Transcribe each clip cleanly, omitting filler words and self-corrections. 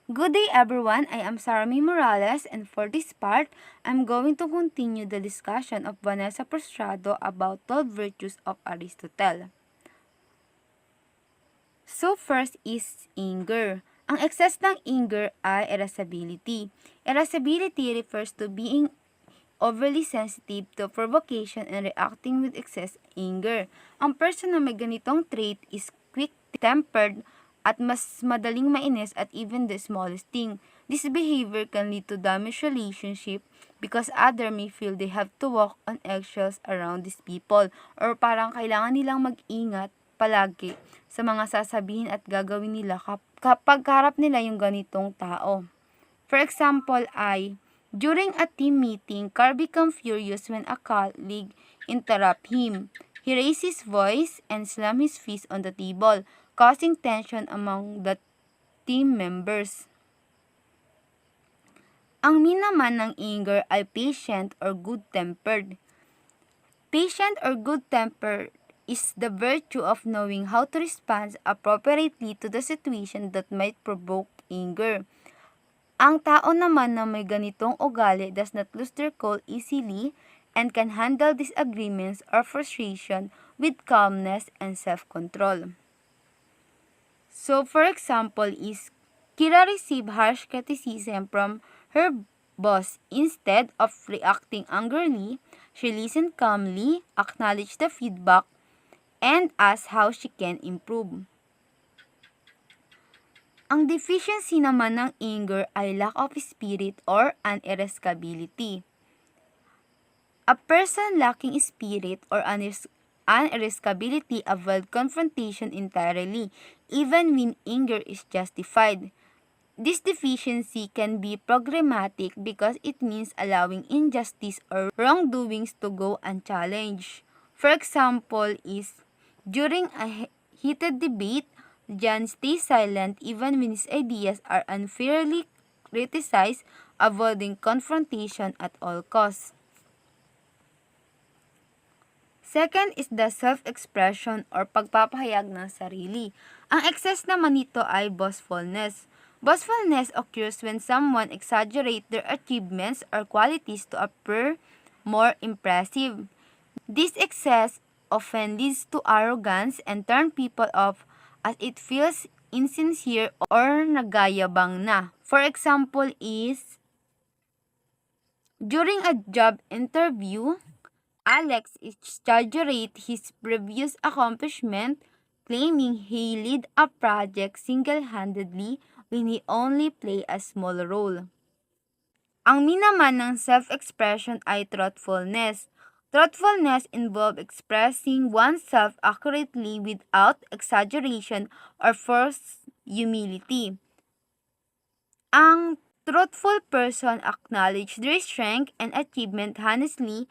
Good day everyone, I am Sarami Morales and for this part, I'm going to continue the discussion of Vanessa Prostrado about 12 virtues of Aristotle. So first is anger. Ang excess ng anger ay irascibility. Irascibility refers to being overly sensitive to provocation and reacting with excess anger. Ang person na may ganitong trait is quick-tempered at mas madaling mainis at even the smallest thing. This behavior can lead to damaged relationship because other may feel they have to walk on eggshells around these people or parang kailangan nilang mag-ingat palagi sa mga sasabihin at gagawin nila kapag harap nila yung ganitong tao. For example ay, during a team meeting, Carr becomes furious when a colleague interrupts him. He raises his voice and slams his fist on the table, causing tension among the team members. Ang mean naman ng anger ay patient or good-tempered. Patient or good-tempered is the virtue of knowing how to respond appropriately to the situation that might provoke anger. Ang tao naman na may ganitong ugali does not lose their cool easily and can handle disagreements or frustration with calmness and self-control. So, for example, is Kira received harsh criticism from her boss. Instead of reacting angrily, she listened calmly, acknowledged the feedback, and asked how she can improve. Ang deficiency naman ng anger ay lack of spirit or unirascibility. A person lacking spirit or unirascibility avoid confrontation entirely, even when anger is justified. This deficiency can be problematic because it means allowing injustice or wrongdoings to go unchallenged. For example is, during a heated debate, John stays silent even when his ideas are unfairly criticized, avoiding confrontation at all costs. Second is the self-expression or pagpapahayag ng sarili. Ang excess naman nito ay boastfulness. Boastfulness occurs when someone exaggerates their achievements or qualities to appear more impressive. This excess often leads to arrogance and turn people off as it feels insincere or nagayabang na. For example is, during a job interview, Alex exaggerated his previous accomplishment, claiming he led a project single-handedly when he only played a small role. Ang mean naman ng self-expression ay truthfulness. Truthfulness involves expressing oneself accurately without exaggeration or forced humility. Ang truthful person acknowledges their strength and achievement honestly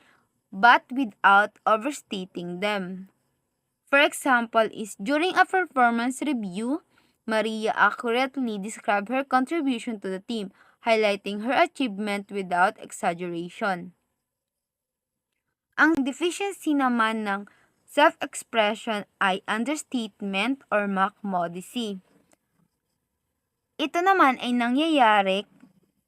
but without overstating them. For example is during a performance review, Maria accurately described her contribution to the team, highlighting her achievement without exaggeration. Ang deficiency naman ng self-expression ay understatement or mock modesty. Ito naman ay nangyayari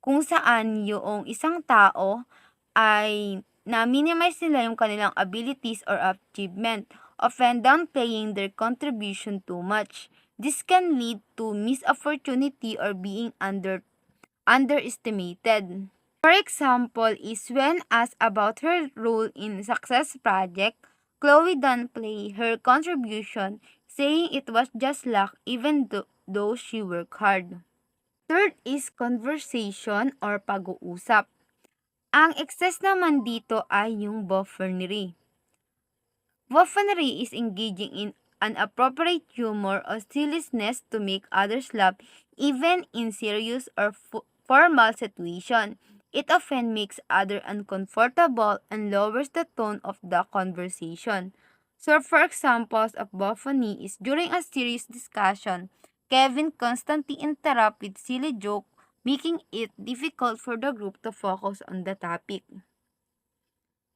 kung saan yung isang tao ay na-minimize nila yung kanilang abilities or achievement, often downplaying their contribution too much. This can lead to missed opportunity or being underestimated. For example is when asked about her role in success project, Chloe downplayed her contribution, saying it was just luck even though she worked hard. Third is conversation or pag-uusap. Ang excess naman dito ay yung buffoonery. Buffoonery is engaging in inappropriate humor or silliness to make others laugh even in serious or formal situation. It often makes others uncomfortable and lowers the tone of the conversation. So for examples of buffoonery is during a serious discussion, Kevin constantly interrupts with silly joke, making it difficult for the group to focus on the topic.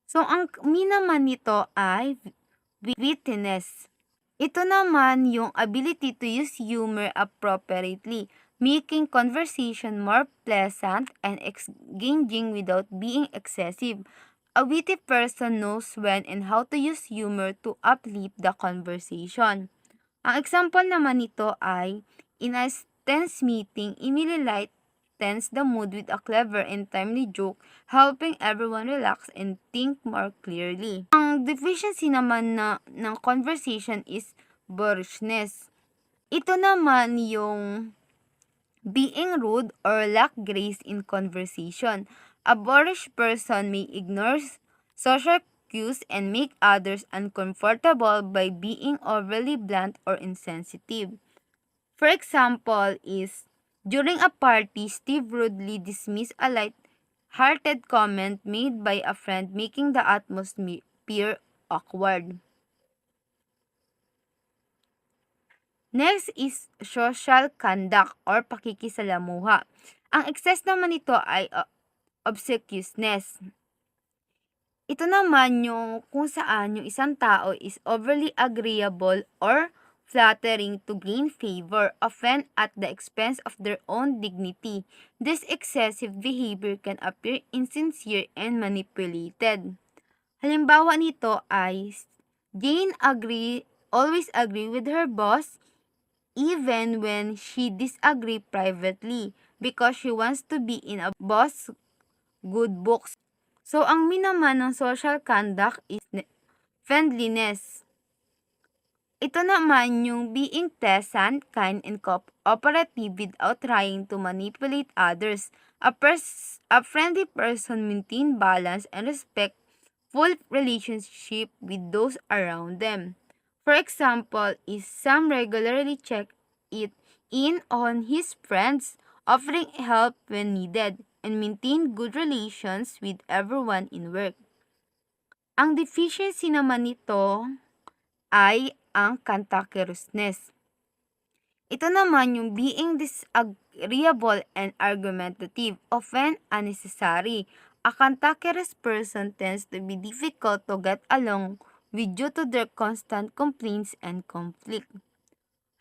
So ang mean naman nito ay wittiness. Ito naman yung ability to use humor appropriately. making conversation more pleasant and engaging without being excessive. A witty person knows when and how to use humor to uplift the conversation. Ang example naman nito ay, in a tense meeting, Emily lightens the mood with a clever and timely joke, helping everyone relax and think more clearly. Ang deficiency naman ng conversation is boorishness. Ito naman yung being rude or lack grace in conversation. A boorish person may ignore social cues and make others uncomfortable by being overly blunt or insensitive. For example is, during a party, Steve rudely dismissed a light-hearted comment made by a friend, making the atmosphere awkward. Next is social conduct or pakikisalamuha. Ang excess naman nito ay obsequiousness. Ito naman yung kung saan yung isang tao is overly agreeable or flattering to gain favor, often at the expense of their own dignity. This excessive behavior can appear insincere and manipulated. Halimbawa nito ay Jane always agree with her boss even when she disagree privately because she wants to be in a boss good books. So, ang mean naman ng social conduct is friendliness. Ito naman yung being pleasant, kind, and cooperative without trying to manipulate others. A friendly person maintains balance and respectful relationship with those around them. For example, is Sam regularly check it in on his friends, offering help when needed, and maintain good relations with everyone in work. Ang deficiency naman nito ay ang cantankerousness. Ito naman yung being disagreeable and argumentative, often unnecessary. A cantankerous person tends to be difficult to get along with due to their constant complaints and conflict.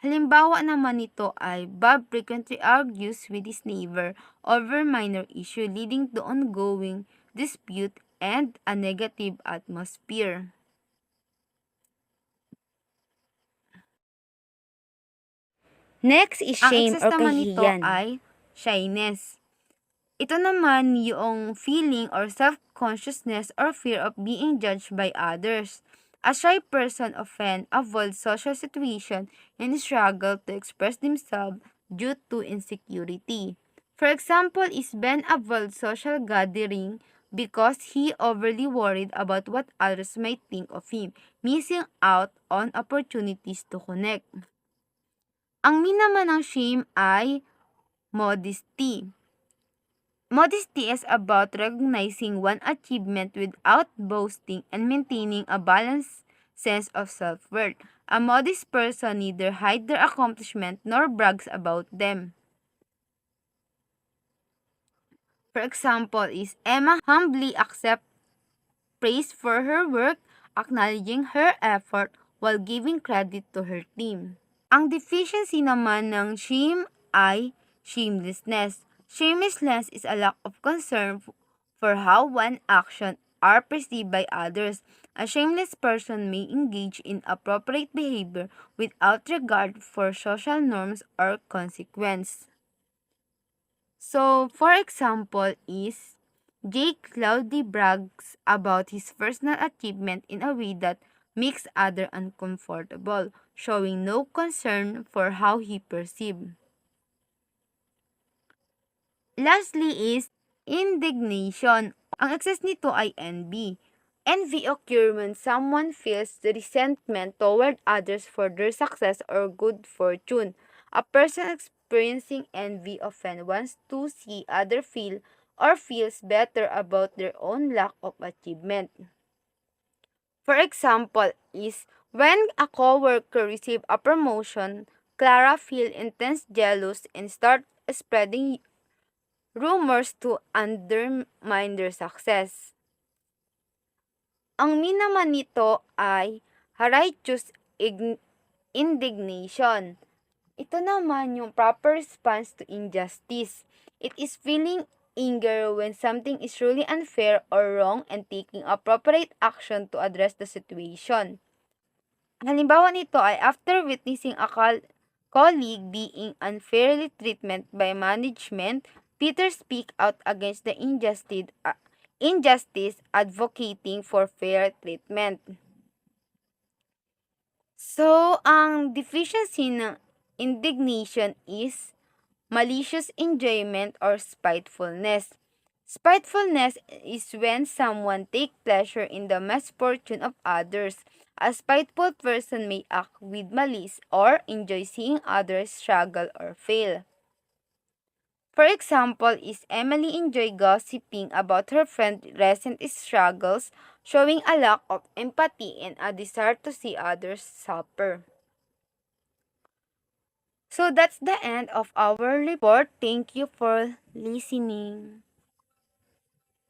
Halimbawa naman nito ay Bob frequently argues with his neighbor over minor issue, leading to ongoing dispute and a negative atmosphere. Next is Ang shame excess or naman nito kahihiyan. ay shyness. Ito naman yung feeling or self-consciousness or fear of being judged by others. A shy person often avoids social situation and struggle to express themselves due to insecurity. For example, is Ben avoids social gathering because he overly worried about what others might think of him, missing out on opportunities to connect. Ang mean naman ng shame ay modesty. Modesty is about recognizing one achievement without boasting and maintaining a balanced sense of self-worth. A modest person neither hides their accomplishment nor brags about them. For example, is Emma humbly accepts praise for her work, acknowledging her effort while giving credit to her team. Ang deficiency naman ng shame ay shamelessness. Shamelessness is a lack of concern for how one action are perceived by others. A shameless person may engage in appropriate behavior without regard for social norms or consequence. So, for example is, Jake loudly brags about his personal achievement in a way that makes others uncomfortable, showing no concern for how he perceived. Lastly is indignation. Ang excess nito ay envy. Envy occurs when someone feels resentment toward others for their success or good fortune. A person experiencing envy often wants to see others feel or feels better about their own lack of achievement. For example, is when a coworker receives a promotion, Clara feels intense jealous and start spreading rumors to undermine their success. Ang mean naman nito ay righteous indignation. Ito naman yung proper response to injustice. It is feeling anger when something is truly unfair or wrong and taking appropriate action to address the situation. Halimbawa nito ay after witnessing a colleague being unfairly treated by management, Peter speak out against the injustice advocating for fair treatment. So, ang deficiency ng indignation is malicious enjoyment or spitefulness. Spitefulness is when someone take pleasure in the misfortune of others. A spiteful person may act with malice or enjoy seeing others struggle or fail. For example, is Emily enjoy gossiping about her friend's recent struggles, showing a lack of empathy and a desire to see others suffer. So that's the end of our report. Thank you for listening.